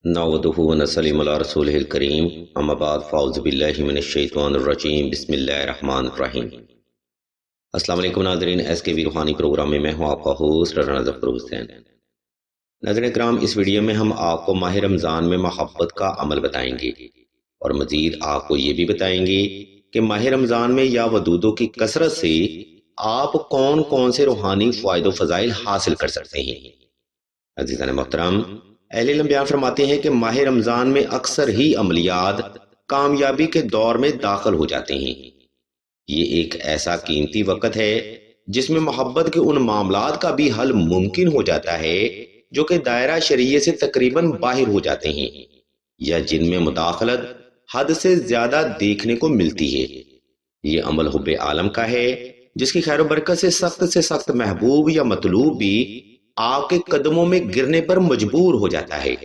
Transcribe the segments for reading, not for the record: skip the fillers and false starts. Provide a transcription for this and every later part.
نعوذ ونسلم علی رسولہ الکریم اما بعد فاعوذ باللہ من الشیطان الرجیم بسم اللہ الرحمن الرحیم۔ السلام علیکم ناظرین، ایس کے وی روحانی پروگرام میں ہوں آپ کا ہوسٹ رانا ظفر حسین۔ ناظرین کرام، اس ویڈیو میں ہم آپ کو ماہ رمضان میں محبت کا عمل بتائیں گے اور مزید آپ کو یہ بھی بتائیں گے کہ ماہ رمضان میں یا ودودوں کی کثرت سے آپ کون کون سے روحانی فوائد و فضائل حاصل کر سکتے ہیں۔ عزیزان محترم، اہل علم بیان فرماتے ہیں کہ ماہ رمضان میں اکثر ہی عملیات کامیابی کے دور میں داخل ہو جاتے ہیں۔ یہ ایک ایسا قیمتی وقت ہے جس میں محبت کے ان معاملات کا بھی حل ممکن ہو جاتا ہے جو کہ دائرہ شریعت سے تقریباً باہر ہو جاتے ہیں یا جن میں مداخلت حد سے زیادہ دیکھنے کو ملتی ہے۔ یہ عمل حب عالم کا ہے جس کی خیر و برکت سے سخت محبوب یا مطلوب بھی آپ کے قدموں میں گرنے پر مجبور ہو جاتا ہے۔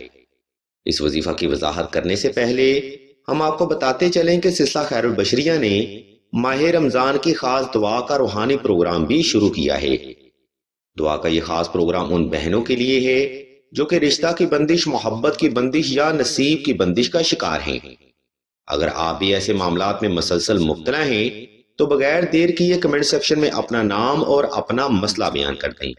اس وظیفہ کی وضاحت کرنے سے پہلے ہم آپ کو بتاتے چلیں کہ سلسلہ خیر البشریہ نے ماہ رمضان کی خاص دعا کا روحانی پروگرام بھی شروع کیا ہے۔ دعا کا یہ خاص پروگرام ان بہنوں کے لیے ہے جو کہ رشتہ کی بندش، محبت کی بندش یا نصیب کی بندش کا شکار ہیں۔ اگر آپ بھی ایسے معاملات میں مسلسل مبتلا ہیں تو بغیر دیر کیے کمنٹ سیکشن میں اپنا نام اور اپنا مسئلہ بیان کر دیں۔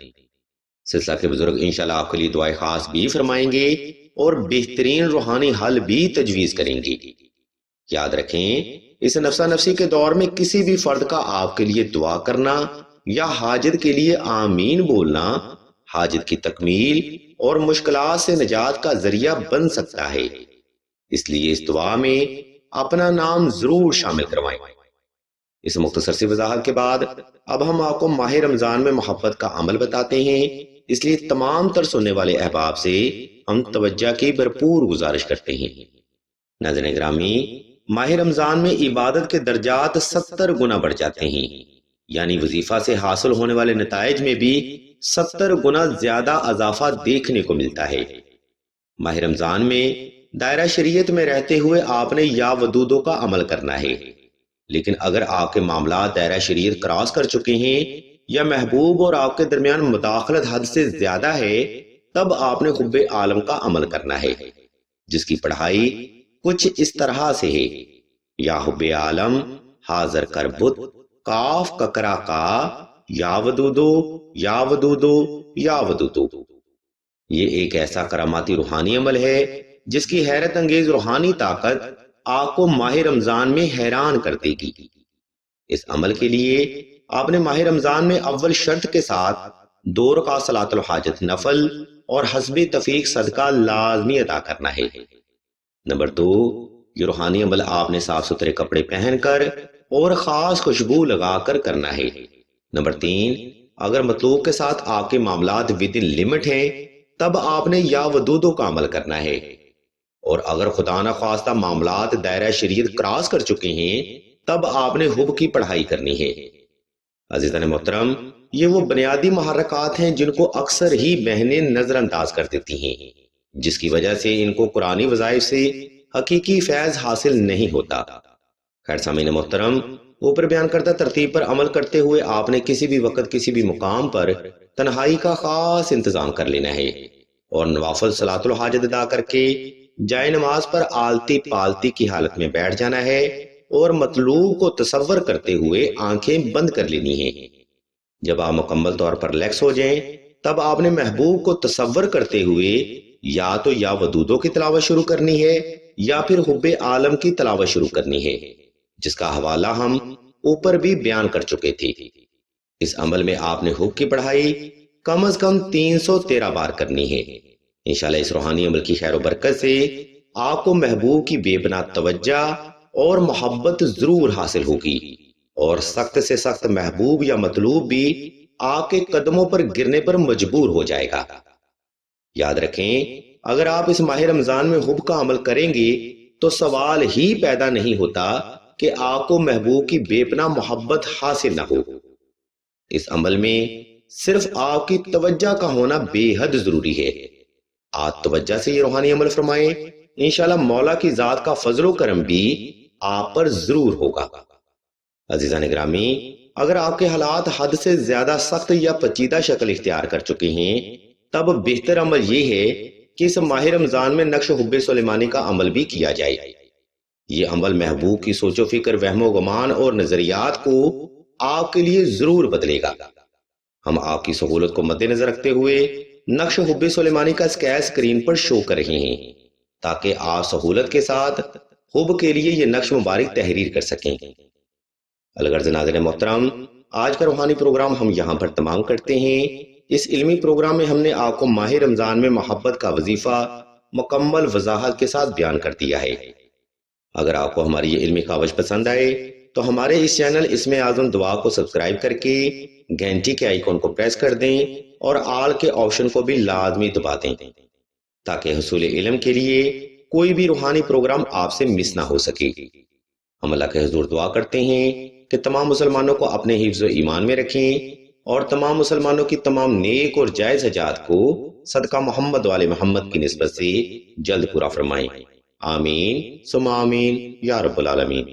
سلسلہ کے بزرگ انشاءاللہ آپ کے لیے دعائیں خاص بھی فرمائیں گے اور بہترین روحانی حل بھی تجویز کریں گے۔ یاد رکھیں، اس نفسا نفسی کے دور میں کسی بھی فرد کا آپ کے لیے دعا کرنا یا حاجت کے لیے آمین بولنا حاجت کی تکمیل اور مشکلات سے نجات کا ذریعہ بن سکتا ہے۔ اس لیے اس دعا میں اپنا نام ضرور شامل کروائیں۔ اس مختصر سی وضاحت کے بعد اب ہم آپ کو ماہ رمضان میں محبت کا عمل بتاتے ہیں، اس لیے تمام تر سننے والے احباب سے ہم توجہ کی بھرپور گزارش کرتے ہیں۔ ناظرین گرامی، ماہ رمضان میں عبادت کے درجات 70 گنا بڑھ جاتے ہیں، یعنی وظیفہ سے حاصل ہونے والے نتائج میں بھی 70 گنا زیادہ اضافہ دیکھنے کو ملتا ہے۔ ماہ رمضان میں دائرہ شریعت میں رہتے ہوئے آپ نے یا ودودوں کا عمل کرنا ہے، لیکن اگر آپ کے معاملات دائرہ شریعت کراس کر چکے ہیں یا محبوب اور آپ کے درمیان مداخلت حد سے زیادہ ہے، تب آپ نے حب عالم کا عمل کرنا ہے، جس کی پڑھائی کچھ اس طرح سے ہے: یا حب عالم حاضر کر بت کاف ککرا کا یا ودودو یا ودودو یا ودودو۔ یہ ایک ایسا کراماتی روحانی عمل ہے جس کی حیرت انگیز روحانی طاقت آپ کو ماہ رمضان میں حیران کر دے گی۔ اس عمل کے لیے آپ نے ماہ رمضان میں اول شرط کے ساتھ 2 رکعت صلاۃ الحاجت نفل اور حسب تفیق صدقہ لازمی ادا کرنا ہے۔ نمبر 2، یہ روحانی عمل آپ نے صاف ستھرے کپڑے پہن کر اور خاص خوشبو لگا کر کرنا ہے۔ نمبر 3، اگر مطلوب کے ساتھ آپ کے معاملات ود ان لمٹ ہیں تب آپ نے یا ودودوں کا عمل کرنا ہے، اور اگر خدا نہ خواستہ معاملات دائرہ شریعت کراس کر چکے ہیں تب آپ نے حب کی پڑھائی کرنی ہے۔ عزیزان محترم، یہ وہ بنیادی محرکات ہیں جن کو اکثر ہی بہنیں نظر انداز کر دیتی ہیں، جس کی وجہ سے ان کو قرآنی وظائف سے حقیقی فیض حاصل نہیں ہوتا۔ خیر سامعین محترم، اوپر بیان کردہ ترتیب پر عمل کرتے ہوئے آپ نے کسی بھی وقت کسی بھی مقام پر تنہائی کا خاص انتظام کر لینا ہے اور نوافل صلاۃ الحاجت ادا کر کے جائے نماز پر آلتی پالتی کی حالت میں بیٹھ جانا ہے اور مطلوب کو تصور کرتے ہوئے آنکھیں بند کر لینی ہیں۔ جب آپ مکمل طور پر ریلیکس ہو جائیں تب آپ نے محبوب کو تصور کرتے ہوئے یا تو یا ودودوں کی تلاوت شروع کرنی ہے یا پھر حب عالم کی تلاوت شروع کرنی ہے، جس کا حوالہ ہم اوپر بھی بیان کر چکے تھے۔ اس عمل میں آپ نے حب کی پڑھائی کم از کم 313 بار کرنی ہے۔ انشاءاللہ اس روحانی عمل کی خیر و برکت سے آپ کو محبوب کی بے پناہ توجہ اور محبت ضرور حاصل ہوگی اور سخت سے سخت محبوب یا مطلوب بھی آپ کے قدموں پر گرنے پر مجبور ہو جائے گا۔ یاد رکھیں، اگر آپ اس ماہ رمضان میں حب کا عمل کریں گے تو سوال ہی پیدا نہیں ہوتا کہ آپ کو محبوب کی بے پناہ محبت حاصل نہ ہو۔ اس عمل میں صرف آپ کی توجہ کا ہونا بے حد ضروری ہے۔ آپ توجہ سے یہ روحانی عمل فرمائیں، انشاءاللہ مولا کی ذات کا فضل و کرم بھی آپ پر ضرور ہوگا۔ عزیزان گرامی، اگر آپ کے حالات حد سے زیادہ سخت یا پیچیدہ شکل اختیار کر چکے ہیں تب بہتر عمل یہ ہے کہ اس ماہ رمضان میں نقش حب سلیمانی کا عمل بھی کیا جائے۔ یہ عمل محبوب کی سوچ و فکر، وہم و گمان اور نظریات کو آپ کے لیے ضرور بدلے گا۔ ہم آپ کی سہولت کو مد نظر رکھتے ہوئے نقش حب سلیمانی کا اسکیئر اسکرین پر شو کر رہے ہیں تاکہ آپ سہولت کے ساتھ حب کے لیے یہ نقش مبارک تحریر کر سکیں۔ الغرض ناظرین محترم، آج کا روحانی پروگرام ہم یہاں پر تمام کرتے ہیں۔ اس علمی پروگرام میں ہم نے آپ کو ماہ رمضان میں محبت کا وظیفہ مکمل وضاحت کے ساتھ بیان کر دیا ہے۔ اگر آپ کو ہماری یہ علمی کاوش پسند آئے تو ہمارے اس چینل اسم اعظم دعا کو سبسکرائب کر کے گھنٹی کے آئیکن کو پریس کر دیں اور آل کے آپشن کو بھی لازمی دبا دیں تاکہ حصول علم کے لیے کوئی بھی روحانی پروگرام آپ سے مس نہ ہو سکے۔ ہم اللہ کے حضور دعا کرتے ہیں کہ تمام مسلمانوں کو اپنے حفظ و ایمان میں رکھیں اور تمام مسلمانوں کی تمام نیک اور جائز حاجات کو صدقہ محمد والے محمد کی نسبت سے جلد پورا فرمائیں۔ آمین ثم آمین یا رب العالمین۔